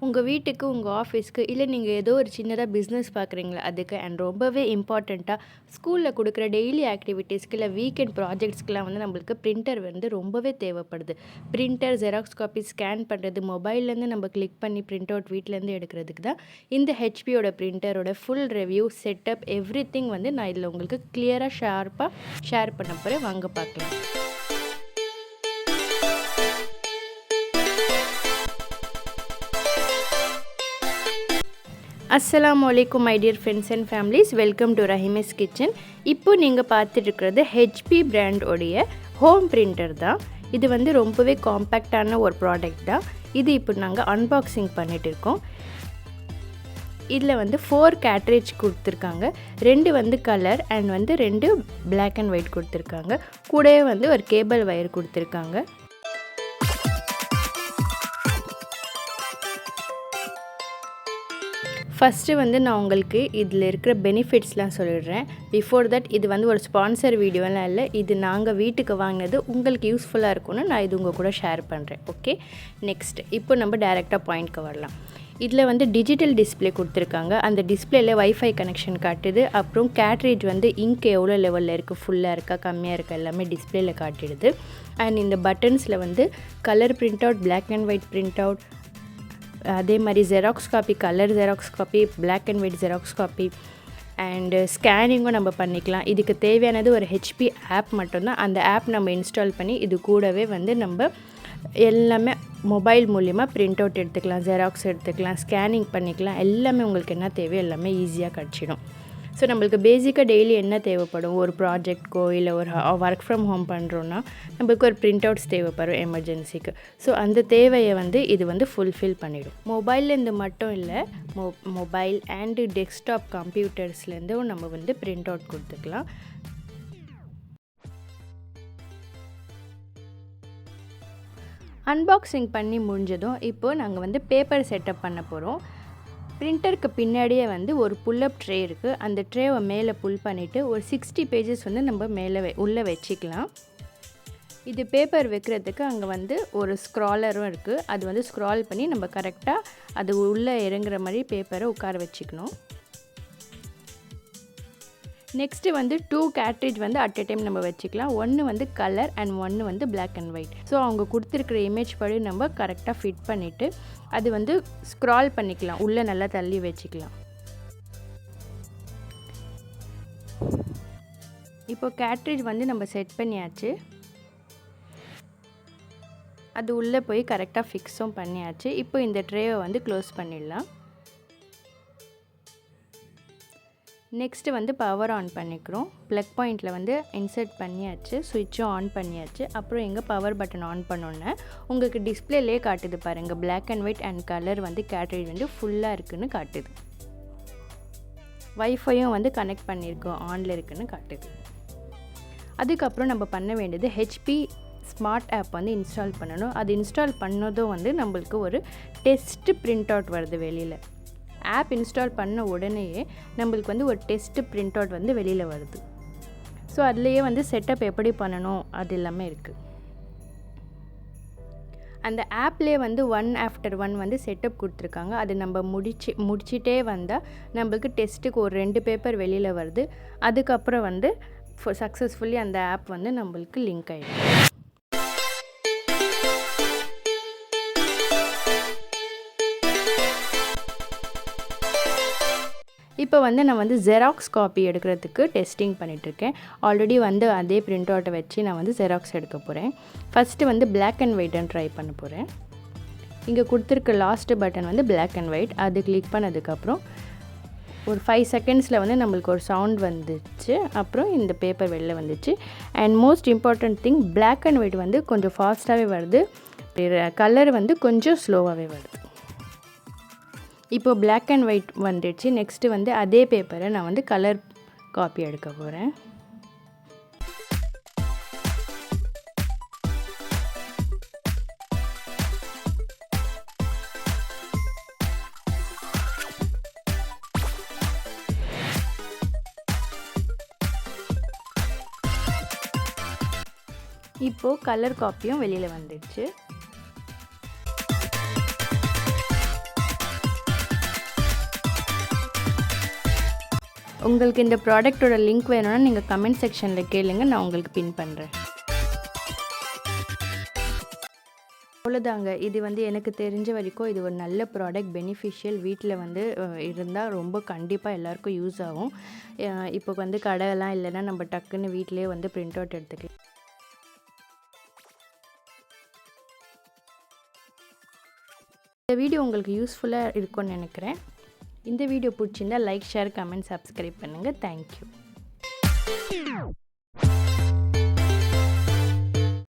உங்கள் வீட்டுக்கு, உங்கள் ஆஃபீஸ்க்கு இல்லை நீங்கள் ஏதோ ஒரு சின்னதாக பிஸ்னஸ் பார்க்குறீங்களா அதுக்கு அண்ட் ரொம்பவே இம்பார்ட்டண்ட்டாக ஸ்கூலில் கொடுக்குற டெய்லி ஆக்டிவிட்டீஸ்க்கு இல்லை வீக்கெண்ட் ப்ராஜெக்ட்ஸ்க்கெலாம் வந்து நம்மளுக்கு பிரிண்டர் வந்து ரொம்பவே தேவைப்படுது. பிரிண்டர், ஜெராக்ஸ் காப்பி ஸ்கேன் பண்ணுறது, மொபைல்லேருந்து நம்ம கிளிக் பண்ணி பிரிண்ட் அவுட் வீட்டிலேருந்து எடுக்கிறதுக்கு தான் இந்த ஹெச்பியோட பிரிண்டரோட full review, setup, everything வந்து நான் இதில் உங்களுக்கு கிளியராக ஷார்ப்பாக ஷேர் பண்ண போகிறேன். வாங்க பார்க்கலாம். அஸ்ஸலாமு அலைக்கும் my dear friends and families, welcome to Rahimi's kitchen. இப்போ நீங்கள் பார்த்துட்டு இருக்கிறது ஹெச்பி பிராண்டோடைய ஹோம் பிரிண்டர் தான். இது வந்து ரொம்பவே காம்பேக்டான ஒரு ப்ராடக்ட் தான். இது இப்போ நாங்கள் அன்பாக்சிங் பண்ணிகிட்டு இருக்கோம். இதில் வந்து 4 கேட்ரேஜ் கொடுத்துருக்காங்க. 2 வந்து கலர் அண்ட் வந்து 2 பிளாக் அண்ட் ஒயிட் கொடுத்துருக்காங்க. கூடவே வந்து ஒரு கேபிள் வயர் கொடுத்துருக்காங்க. ஃபஸ்ட்டு வந்து நான் உங்களுக்கு இதில் இருக்கிற பெனிஃபிட்ஸ்லாம் சொல்லிடுறேன். பிஃபோர் தட் இது வந்து ஒரு ஸ்பான்சர் வீடியோலாம் இல்லை. இது நாங்கள் வீட்டுக்கு வாங்கினது, உங்களுக்கு யூஸ்ஃபுல்லாக இருக்கும்னு நான் இது உங்கள் கூட ஷேர் பண்ணுறேன். ஓகே, நெக்ஸ்ட் இப்போ நம்ம டைரெக்டாக பாயிண்ட்க்கு வரலாம். இதில் வந்து டிஜிட்டல் டிஸ்பிளே கொடுத்துருக்காங்க. அந்த டிஸ்பிளேல வைஃபை கனெக்ஷன் காட்டுது. அப்புறம் கேட்ரேஜ் வந்து இங்க் எவ்வளோ லெவலில் இருக்குது, ஃபுல்லாக இருக்கா, கம்மியாக இருக்கா, எல்லாமே டிஸ்பிளேல காட்டிடுது. அண்ட் இந்த பட்டன்ஸில் வந்து colour print out, black and white print out, அதே மாதிரி xerox copy, colour xerox copy, black and white xerox copy and ஸ்கேனிங்கும் நம்ம பண்ணிக்கலாம். இதுக்கு தேவையானது ஒரு ஹெச்பி ஆப் மட்டும்தான். அந்த ஆப் நம்ம இன்ஸ்டால் பண்ணி இது கூடவே வந்து நம்ம எல்லாமே மொபைல் மூலிமா பிரிண்ட் அவுட் எடுத்துக்கலாம், ஜெராக்ஸ் எடுத்துக்கலாம், ஸ்கேனிங் பண்ணிக்கலாம். எல்லாமே உங்களுக்கு என்ன தேவையோ எல்லாமே ஈஸியாக கிடச்சிடும். ஸோ நம்மளுக்கு பேசிக்காக டெய்லி என்ன தேவைப்படும், ஒரு ப்ராஜெக்ட்க்கோ இல்லை ஒரு ஒர்க் ஃப்ரம் ஹோம் பண்ணுறோன்னா நம்மளுக்கு ஒரு பிரிண்ட் அவுட்ஸ் தேவைப்படும் எமர்ஜென்சிக்கு. ஸோ அந்த தேவையை வந்து இது வந்து ஃபுல்ஃபில் பண்ணிடும். மொபைல்லேருந்து மட்டும் இல்லை, மொபைல் அண்டு டெஸ்க்டாப் கம்ப்யூட்டர்ஸ்லேருந்தும் நம்ம வந்து பிரிண்ட் அவுட் கொடுத்துக்கலாம். அன்பாக்சிங் பண்ணி முடிஞ்சதும் இப்போது நாங்கள் வந்து பேப்பர் செட்டப் பண்ண போகிறோம். பிரிண்டருக்கு பின்னாடியே வந்து ஒரு புல்லப் ட்ரே இருக்குது. அந்த ட்ரேவை மேலே புல் பண்ணிவிட்டு ஒரு 60 பேஜஸ் வந்து நம்ம மேலே உள்ளே வச்சுக்கலாம். இது பேப்பர் வைக்கிறதுக்கு அங்கே வந்து ஒரு ஸ்க்ராலரும் இருக்குது. அது வந்து ஸ்க்ரால் பண்ணி நம்ம கரெக்டாக அது உள்ளே இறங்குற மாதிரி பேப்பரை உட்கார வச்சுக்கணும். நெக்ஸ்ட்டு வந்து 2 கேட்ரேஜ் வந்து அட் எ டைம் நம்ம வச்சுக்கலாம். ஒன்று வந்து கலர் அண்ட் ஒன்று வந்து பிளாக் அண்ட் ஒயிட். ஸோ அவங்க கொடுத்துருக்குற இமேஜ் படி நம்ம கரெக்டாக ஃபிட் பண்ணிவிட்டு அது வந்து ஸ்க்ரால் பண்ணிக்கலாம், உள்ளே நல்லா தள்ளி வச்சுக்கலாம். இப்போ கேட்ரேஜ் வந்து நம்ம செட் பண்ணியாச்சு. அது உள்ளே போய் கரெக்டாக ஃபிக்ஸும் பண்ணியாச்சு. இப்போ இந்த ட்ரேவை வந்து க்ளோஸ் பண்ணிடலாம். நெக்ஸ்ட்டு வந்து பவர் ஆன் பண்ணிக்கிறோம். ப்ளக் பாயிண்டில் வந்து இன்சர்ட் பண்ணியாச்சு, சுவிட்சும் ஆன் பண்ணியாச்சு. அப்புறம் எங்கே பவர் பட்டன் ஆன் பண்ணோன்னே உங்களுக்கு டிஸ்பிளேலே காட்டுது பாருங்கள், black and white and colour வந்து கேட்ரேஜ் வந்து ஃபுல்லாக இருக்குதுன்னு காட்டுது. வைஃபையும் வந்து கனெக்ட் பண்ணியிருக்கோம், ஆனில் இருக்குதுன்னு காட்டுது. அதுக்கப்புறம் நம்ம பண்ண வேண்டியது ஹெச்பி ஸ்மார்ட் ஆப் வந்து இன்ஸ்டால் பண்ணணும். அது இன்ஸ்டால் பண்ணதும் வந்து நம்மளுக்கு ஒரு டெஸ்ட் பிரிண்ட் அவுட் வருது வெளியில். ஆப் இன்ஸ்டால் பண்ண உடனேயே நம்மளுக்கு வந்து ஒரு டெஸ்ட்டு பிரிண்ட் அவுட் வந்து வெளியில் வருது. ஸோ அதுலேயே வந்து செட்டப் எப்படி பண்ணணும் அது எல்லாமே இருக்குது. அந்த ஆப்லேயே வந்து 1 ஆஃப்டர் 1 வந்து செட்டப் கொடுத்துருக்காங்க. அது நம்ம முடிச்சிட்டே வந்தால் நம்மளுக்கு டெஸ்ட்டுக்கு ஒரு 2 பேப்பர் வெளியில் வருது. அதுக்கப்புறம் வந்து சக்ஸஸ்ஃபுல்லி அந்த ஆப் வந்து நம்மளுக்கு லிங்க் ஆகிடும். இப்போ வந்து நான் வந்து ஜெராக்ஸ் காப்பி எடுக்கிறதுக்கு டெஸ்டிங் பண்ணிகிட்ருக்கேன். ஆல்ரெடி வந்து அதே பிரிண்ட் அவுட்டை வச்சு நான் வந்து ஜெராக்ஸ் எடுக்க போகிறேன். ஃபஸ்ட்டு வந்து பிளாக் அண்ட் ஒயிட்டன் ட்ரை பண்ண போகிறேன். இங்கே கொடுத்துருக்க லாஸ்ட்டு பட்டன் வந்து பிளாக் அண்ட் ஒயிட். அது கிளிக் பண்ணதுக்கப்புறம் ஒரு 5 செகண்ட்ஸில் வந்து நம்மளுக்கு ஒரு சவுண்ட் வந்துச்சு. அப்புறம் இந்த பேப்பர் வெளில வந்துச்சு. And most important thing, black and white வந்து கொஞ்சம் ஃபாஸ்ட்டாகவே வருது, கலர் வந்து கொஞ்சம் ஸ்லோவாகவே வருது. இப்போ பிளாக் அண்ட் ஒயிட் வந்துடுச்சு. நெக்ஸ்ட்டு வந்து அதே பேப்பரை நான் வந்து கலர் காப்பி எடுக்க போகிறேன். இப்போது கலர் காப்பியும் வெளியில் வந்துடுச்சு. உங்களுக்கு இந்த ப்ராடக்ட்டோட லிங்க் வேணும்னா நீங்கள் கமெண்ட் செக்ஷனில் கேளுங்க, நான் உங்களுக்கு பின் பண்ணுறேன். அவ்வளோதாங்க. இது வந்து எனக்கு தெரிஞ்ச வரைக்கும் இது ஒரு நல்ல ப்ராடக்ட், பெனிஃபிஷியல். வீட்டில் வந்து இருந்தால் ரொம்ப கண்டிப்பாக எல்லாருக்கும் யூஸ் ஆகும். இப்போ வந்து கடைலாம் இல்லைன்னா நம்ம டக்குன்னு வீட்டிலேயே வந்து பிரிண்ட் அவுட் எடுத்துக்கலாம். இந்த வீடியோ உங்களுக்கு யூஸ்ஃபுல்லாக இருக்கும்னு நினைக்கிறேன். இந்த வீடியோ பிடிச்சிருந்தால் லைக், ஷேர், கமெண்ட், சப்ஸ்கிரைப் பண்ணுங்கள். தேங்க்யூ.